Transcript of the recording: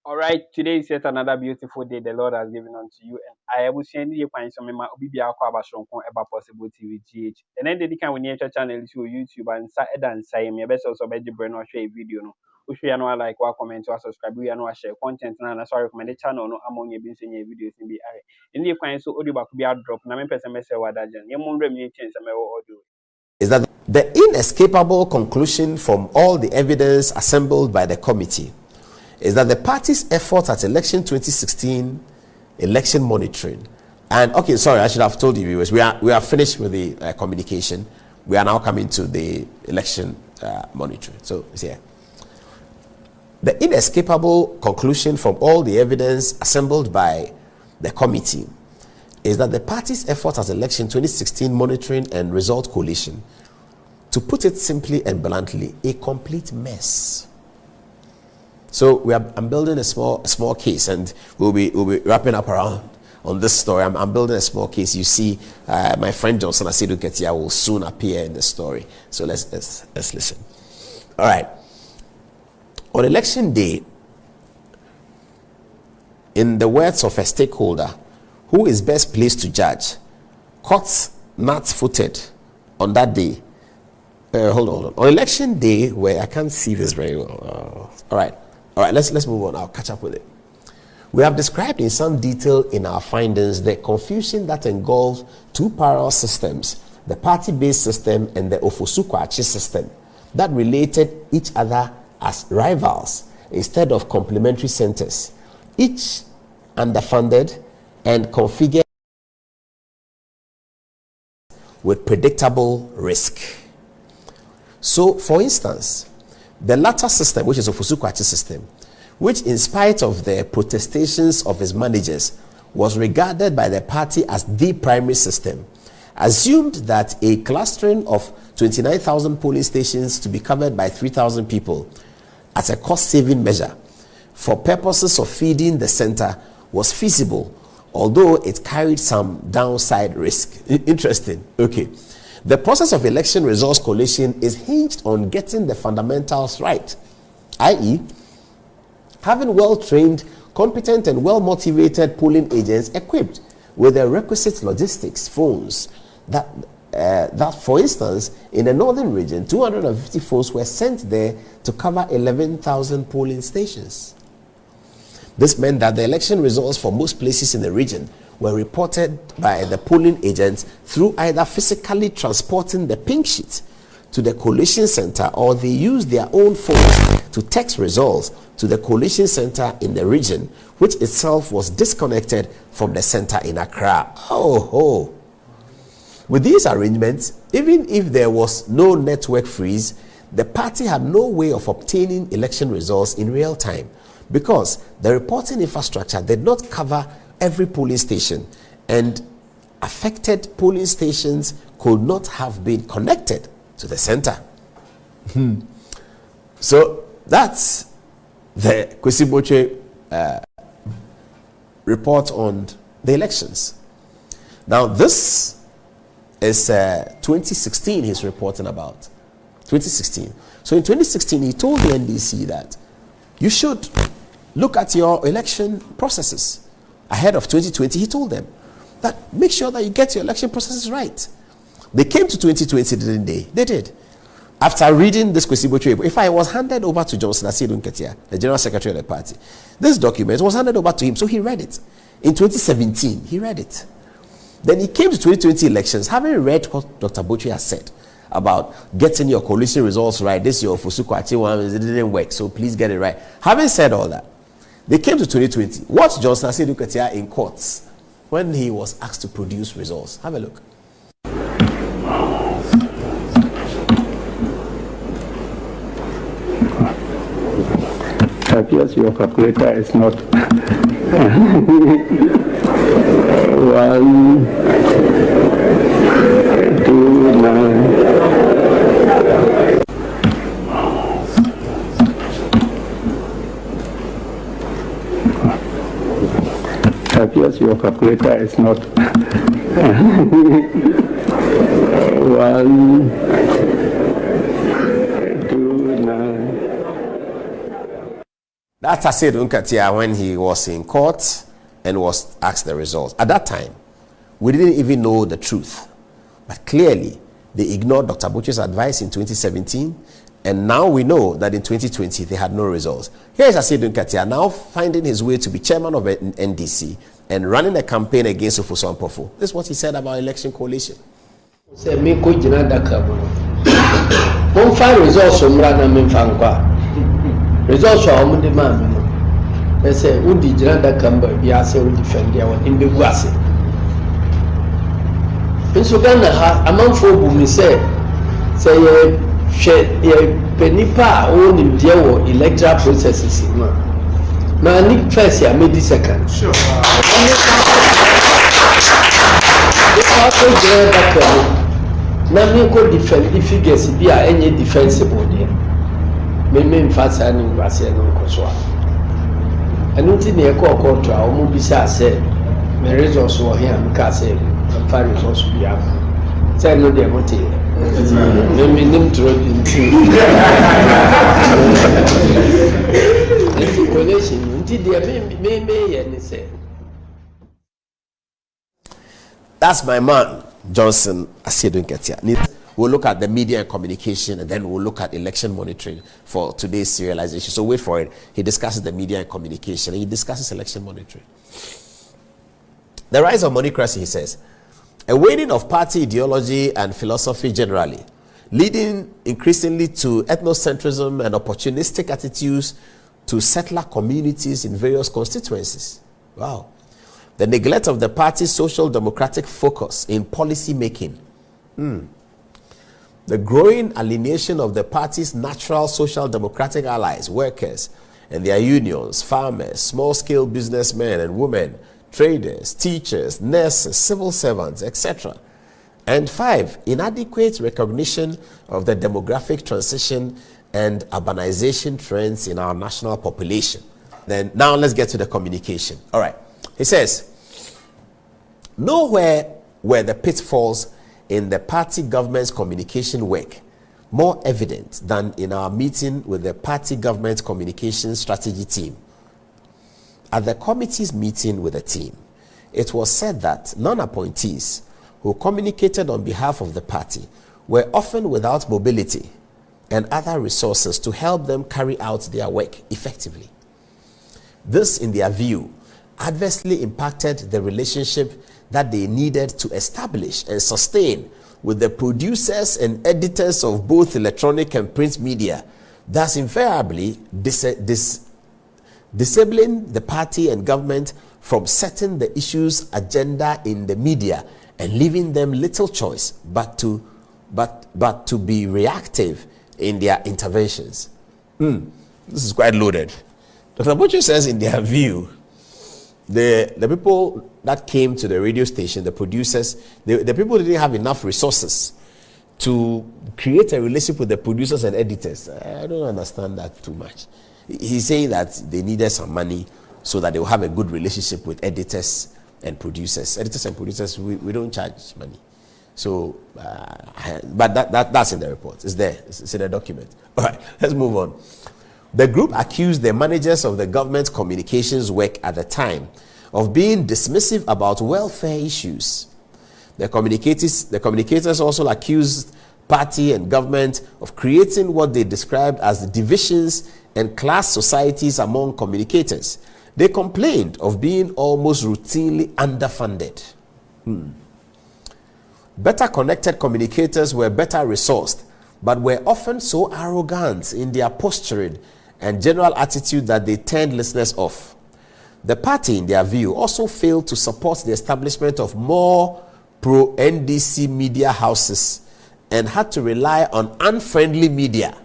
All right, today is yet another beautiful day the Lord has given unto you, and I will send you find some of my Obibia about possible TV GH. And then they can win your channel to YouTube and say me best also be the brain or share video no. If you know like what comment or subscribe, you know share content and sorry recommend the channel no among you been seeing videos in the area. And you find so audio back be a drop. Na me person me say what that jan. You mum me change some audio. Is that the inescapable conclusion from all the evidence assembled by the committee is that the party's efforts at election 2016 election monitoring and okay, sorry, I should have told you viewers, we are finished with the communication. We are now coming to the election monitoring. So it's here. The inescapable conclusion from all the evidence assembled by the committee is that the party's efforts at election 2016 monitoring and result collation, to put it simply and bluntly, a complete mess. So I'm building a small case, and we'll be wrapping up around on this story. I'm building a small case. You see, my friend Asiedu Nketia will soon appear in the story. So let's listen. All right. On election day, in the words of a stakeholder who is best placed to judge, caught nut-footed on that day. Hold on. On election day, where I can't see this very well. All right. Let's move on. I'll catch up with it. We have described in some detail in our findings the confusion that engulfs two parallel systems, the party-based system and the Ofosu-Kwakye system, that related each other as rivals instead of complementary centers, each underfunded and configured with predictable risk. So, for instance, the latter system, which is a Ofosu-Kwakye system, which in spite of the protestations of its managers was regarded by the party as the primary system, assumed that a clustering of 29,000 polling stations to be covered by 3,000 people as a cost-saving measure for purposes of feeding the center was feasible, although it carried some downside risk. Interesting. Okay. The process of election results collation is hinged on getting the fundamentals right, i.e., having well-trained, competent, and well-motivated polling agents equipped with the requisite logistics, phones, that for instance, in the northern region, 250 phones were sent there to cover 11,000 polling stations. This meant that the election results for most places in the region were reported by the polling agents through either physically transporting the pink sheet to the collation center, or they used their own phones to text results to the collation center in the region, which itself was disconnected from the center in Accra. Oh. With these arrangements, even if there was no network freeze, the party had no way of obtaining election results in real time, because the reporting infrastructure did not cover every polling station, and affected polling stations could not have been connected to the center. So that's the Kwesi report on the elections. Now this is 2016 he's reporting about. 2016. So in 2016 he told the NDC that you should look at your election processes. Ahead of 2020, he told them that make sure that you get your election processes right. They came to 2020, didn't they? They did. After reading this Kwesi, if I was handed over to Asiedu Nketia, the General Secretary of the party, this document was handed over to him, so he read it. In 2017, he read it. Then he came to 2020 elections, having read what Dr. Botwe has said about getting your coalition results right. This your Ofosu-Kwakye one, it didn't work, so please get it right. Having said all that, they came to 2020. Watch Asiedu Nketia in courts when he was asked to produce results. Have a look. It appears your calculator is not 1, 2, 9. It appears your calculator is not 1, 2, 9. That's Asiedu Nketia when he was in court and was asked the results. At that time, we didn't even know the truth. But clearly, they ignored Dr. Butcher's advice in 2017, and now we know that in 2020 they had no results. Here is Asiedu Nketia now finding his way to be chairman of NDC and running a campaign against Ofosu Ampofo. This is what he said about election coalition. Say me ko jina daka mo. Mon find results from rana me fankwa. Results from mo de ma me no. They say udi jina daka mba bia say udi defend ya won imbe guase. Nso Ghana ha amanfo bu mi say ye hwe ye penipa o nim de wo electoral processes no. Na ni first ya me di second. Sure. Na me ko defend the figures bi a enye defensible there. Me mfasa ni ngwase no nkoso a. Anu ti ne ko court a omo bi sa say me results wo here am ka say far results bi am. Say no dey mote. Me nim throw the collation nti dey me ye ni say. That's my man, Johnson Asiedu Nketia. We'll look at the media and communication, and then we'll look at election monitoring for today's serialization. So wait for it. He discusses the media and communication, and he discusses election monitoring. The rise of monocracy, he says, a waning of party ideology and philosophy generally, leading increasingly to ethnocentrism and opportunistic attitudes to settler communities in various constituencies. Wow. The neglect of the party's social democratic focus in policy making. The growing alienation of the party's natural social democratic allies, workers and their unions, farmers, small-scale businessmen and women, traders, teachers, nurses, civil servants, etc. And 5, inadequate recognition of the demographic transition and urbanization trends in our national population. Then now let's get to the communication. All right. He says, nowhere were the pitfalls in the party government's communication work more evident than in our meeting with the party government communication strategy team. At the committee's meeting with the team, it was said that non-appointees who communicated on behalf of the party were often without mobility and other resources to help them carry out their work effectively. This, in their view, adversely impacted the relationship that they needed to establish and sustain with the producers and editors of both electronic and print media, thus invariably disabling the party and government from setting the issue's agenda in the media and leaving them little choice but to be reactive in their interventions. This is quite loaded. Dr. Butcher says, in their view, the people that came to the radio station, the producers, the people didn't have enough resources to create a relationship with the producers and editors. I don't understand that too much. He's saying that they needed some money so that they will have a good relationship with editors and producers. Editors and producers, we don't charge money. So, but that's in the report. It's there. It's in the document. All right, let's move on. The group accused the managers of the government's communications work at the time of being dismissive about welfare issues. The communicators also accused party and government of creating what they described as divisions and class societies among communicators. They complained of being almost routinely underfunded. Better connected communicators were better resourced, but were often so arrogant in their posturing and general attitude that they turned listeners off. The party, in their view, also failed to support the establishment of more pro-NDC media houses and had to rely on unfriendly media.